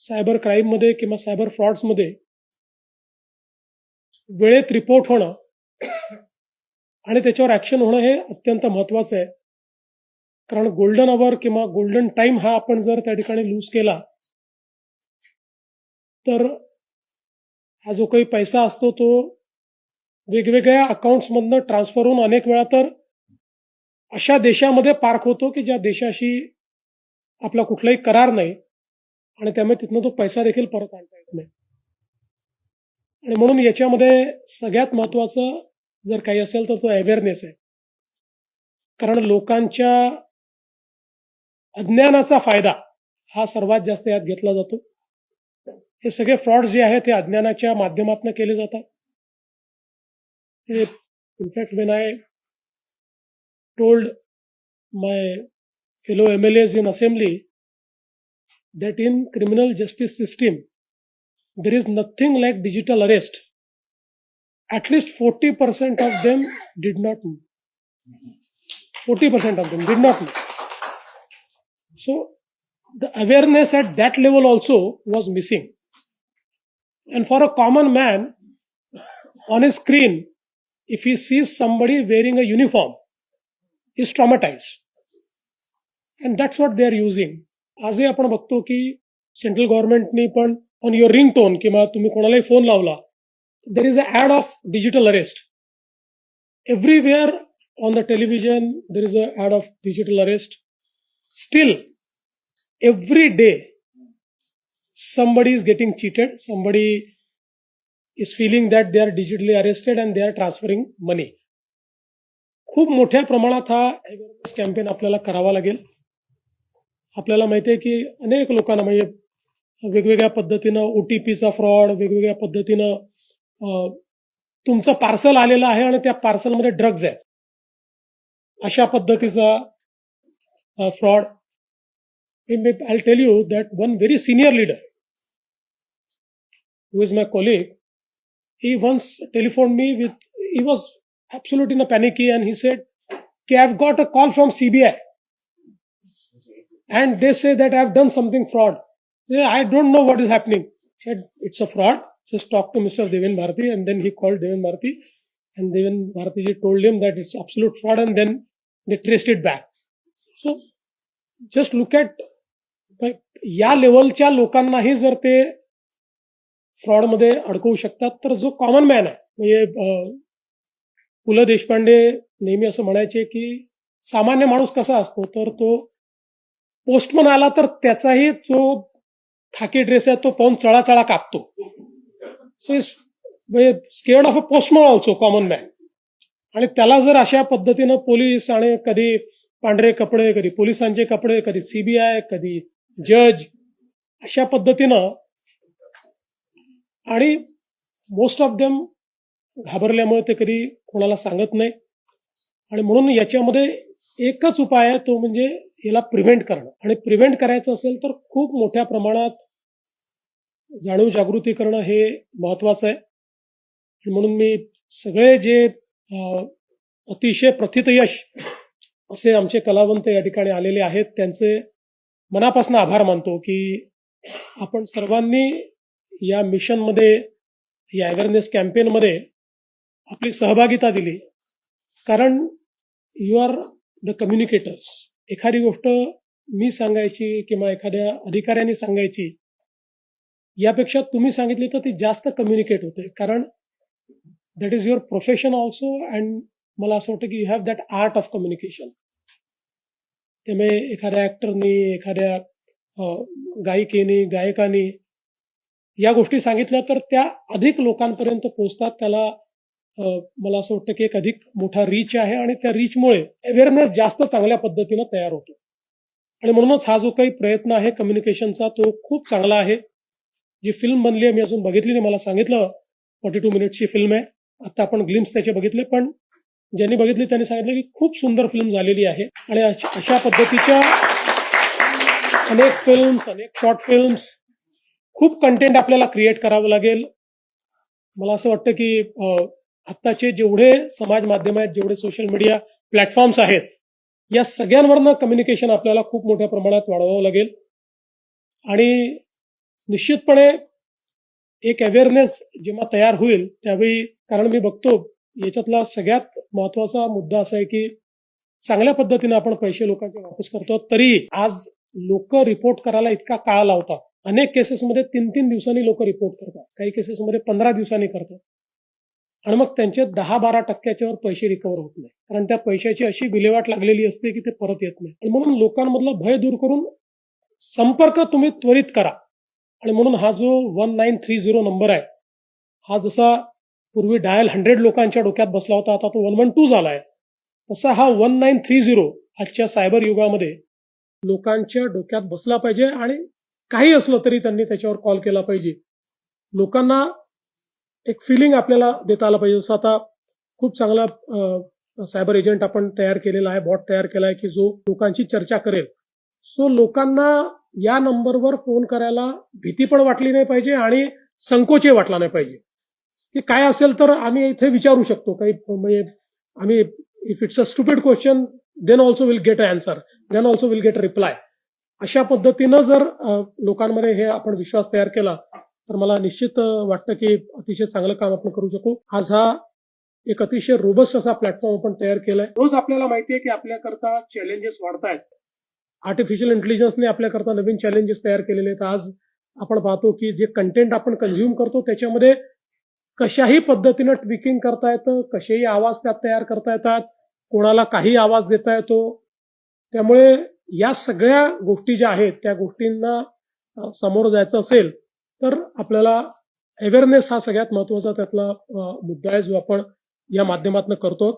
Cyber क्राईममध्ये किंवा cyber फ्रॉड्समध्ये वेळेत report होणं आणि त्याच्यावर ॲक्शन होणं हे अत्यंत महत्त्वाचं आहे. कारण गोल्डन अवर किंवा गोल्डन टाईम हा आपण जर त्या ठिकाणी लूज केला तर हा जो काही पैसा असतो तो वेगवेगळ्या अकाउंट्समधनं ट्रान्सफर होऊन अनेक वेळा तर अशा देशामध्ये पार्क होतो की ज्या देशाशी आपला कुठलाही करार नाही आणि त्यामुळे तिथनं तो पैसा देखील परत आणता येत नाही. आणि म्हणून याच्यामध्ये सगळ्यात महत्त्वाचं जर काही असेल तर तो अवेअरनेस आहे. कारण लोकांच्या अज्ञानाचा फायदा हा सर्वात जास्त यात घेतला जातो. हे सगळे फ्रॉड जे आहेत ते अज्ञानाच्या माध्यमातून केले जातात. In fact when I told my fellow MLAs in assembly that in criminal justice system there is nothing like digital arrest. At least 40% of them did not know. 40% of them did not know. So the awareness at that level also was missing. And for a common man on a screen, if he sees somebody wearing a uniform, he is traumatized. And that's what they are using. आजही आपण बघतो की central गव्हर्नमेंटनी पण on your ringtone किंवा तुम्ही कोणालाही phone लावला there is a ad of digital arrest. Everywhere on the television there is a ad of digital arrest. Still every day somebody is getting cheated, somebody is feeling that they are digitally arrested and they are transferring money. खूप मोठ्या प्रमाणात हा awareness campaign आपल्याला करावा लागेल. आपल्याला माहिती आहे की अनेक लोकांना म्हणजे वेगवेगळ्या पद्धतीनं OTPचा फ्रॉड, वेगवेगळ्या पद्धतीनं तुमचं पार्सल आलेलं आहे आणि त्या पार्सलमध्ये ड्रग्ज आहे अशा पद्धतीचा fraud. I'll tell you that one very senior leader who is my colleague, he once telephoned me he was absolutely in a panicky and he said, okay, I've got a call from CBI and they say that I've done something fraud. I don't know what is happening. He said, it's a fraud. Just talk to Mr. Devin Bharati. And then he called Devin Bharati and Devin Bharati ji told him that it's absolute fraud and then they traced it back. So just look at या लेवलच्या लोकांनाही जर ते फ्रॉडमध्ये अडकवू शकतात तर जो common man आहे म्हणजे पु ल देशपांडे नेहमी असं म्हणायचे की सामान्य माणूस कसा असतो तर तो पोस्टमन आला तर त्याचाही जो खाकी ड्रेस आहे तो पाहून चळाचळा कापतो. So is scared of a postman also common man. आणि त्याला जर अशा पद्धतीनं पोलीस आणि कधी पांढरे कपडे, कधी पोलिसांचे कपडे, कधी CBI, कधी जज अशा पद्धतीनं आणि मोस्ट ऑफ देम घाबरल्यामुळे ते कधी कोणाला सांगत नाही. आणि म्हणून याच्यामध्ये एकच उपाय आहे तो म्हणजे याला प्रिव्हेंट करणं. आणि प्रिव्हेंट करायचं असेल तर खूप मोठ्या प्रमाणात जाणीव जागृती करणं हे महत्वाचं आहे. म्हणून मी सगळे जे अतिशय प्रथितयश असे आमचे कलावंत या ठिकाणी आलेले आहेत त्यांचे मनापासून आभार मानतो की आपण सर्वांनी या मिशनमध्ये, या अवेअरनेस कॅम्पेनमध्ये आपली सहभागिता दिली. कारण यू आर द कम्युनिकेटर्स. एखादी गोष्ट मी सांगायची किंवा एखाद्या अधिकाऱ्याने सांगायची यापेक्षा तुम्ही सांगितली तर ती जास्त कम्युनिकेट होते. कारण that is your profession also and मला असं वाटतं की you have that art of communication. त्यामुळे एखाद्या ॲक्टरनी, एखाद्या गायिकेनी, गायकानी या गोष्टी सांगितल्या तर त्या अधिक लोकांपर्यंत पोहोचतात. त्याला मला असं वाटतं की एक अधिक मोठा रीच आहे आणि त्या रीचमुळे अवेअरनेस जास्त चांगल्या पद्धतीनं तयार होतो. आणि म्हणूनच हा जो काही प्रयत्न आहे कम्युनिकेशनचा तो खूप चांगला आहे. जी फिल्म बनली आहे मी अजून बघितली नाही. मला सांगितलं 42 मिनिट्सची फिल्म आहे. आता आपण ग्लिम्स त्याचे बघितले पण ज्यांनी बघितली त्यांनी सांगितलं की खूप सुंदर फिल्म झालेली आहे. आणि अशा पद्धतीच्या अनेक फिल्म्स, अनेक शॉर्ट फिल्म्स, खूप कंटेंट आपल्याला क्रिएट करावं लागेल. मला असं वाटतं की आत्ताचे जेवढे समाज माध्यम आहेत, जेवढे सोशल मीडिया प्लॅटफॉर्म्स आहेत या सगळ्यांवरनं कम्युनिकेशन आपल्याला खूप मोठ्या प्रमाणात वाढवावं लागेल. आणि निश्चितपणे एक अवेअरनेस जेव्हा तयार होईल त्यावेळी, कारण मी बघतो याच्यातला सगळ्यात महत्वाचा मुद्दा असा आहे की चांगल्या पद्धतीने आपण पैसे लोकांचे वापस करतो, तरी आज लोक रिपोर्ट करायला इतका काळ लावतात. अनेक केसेसमध्ये 3-3 दिवसांनी लोक रिपोर्ट करतात, काही केसेसमध्ये 15 दिवसांनी करतात, आणि मग त्यांचे 10-12% वर पैसे रिकव्हर होत नाही, कारण त्या पैशाची अशी विल्हेवाट लागलेली असते की ते परत येत नाही. आणि म्हणून लोकांमधलं भय दूर करून संपर्क तुम्ही त्वरित करा. आणि म्हणून हा जो 1930 नंबर आहे, हा जसा पूर्वी डायल 100 लोकांच्या डोक्यात बसला होता, आता तो 112 झालाय, तसा हा 1930 आजच्या सायबर युगामध्ये लोकांच्या डोक्यात बसला पाहिजे. आणि काही असलं तरी त्यांनी त्याच्यावर कॉल केला पाहिजे. लोकांना एक फिलिंग आपल्याला देता आलं पाहिजे. जसं आता खूप चांगला सायबर एजंट आपण तयार केलेला आहे, बॉट तयार केला आहे की जो लोकांची चर्चा करेल. सो लोकांना या नंबरवर फोन करायला भीती पण वाटली नाही पाहिजे आणि संकोचही वाटला नाही पाहिजे, की काय असेल तर आम्ही इथे विचारू शकतो. काही म्हणजे आम्ही, if it's a stupid question then also will get a answer, then also will get a reply. अशा पद्धतीनं जर लोकांमध्ये हे आपण विश्वास तयार केला तर मला निश्चित वाटतं की अतिशय चांगलं काम आपण करू शकू. आज हा एक अतिशय रोबस्ट असा प्लॅटफॉर्म आपण तयार केलाय. रोज आपल्याला माहिती आहे की आपल्याकरता चॅलेंजेस वाढत आहेत. आर्टिफिशियल इंटेलिजन्सने आपल्याकरता नवीन चॅलेंजेस तयार केलेले आहेत. आज आपण पाहतो की जे कंटेंट आपण कन्झ्युम करतो त्याच्यामध्ये कशाही पद्धतीनं ट्विकिंग करता येतं, कसेही आवाज त्यात तयार करता येतात, कोणाला काही आवाज देता येतो. त्यामुळे या सगळ्या गोष्टी ज्या आहेत त्या गोष्टींना समोर जायचं असेल तर आपल्याला अवेअरनेस हा सगळ्यात महत्वाचा त्यातला मुद्दा आहे जो आपण या माध्यमातून करतो.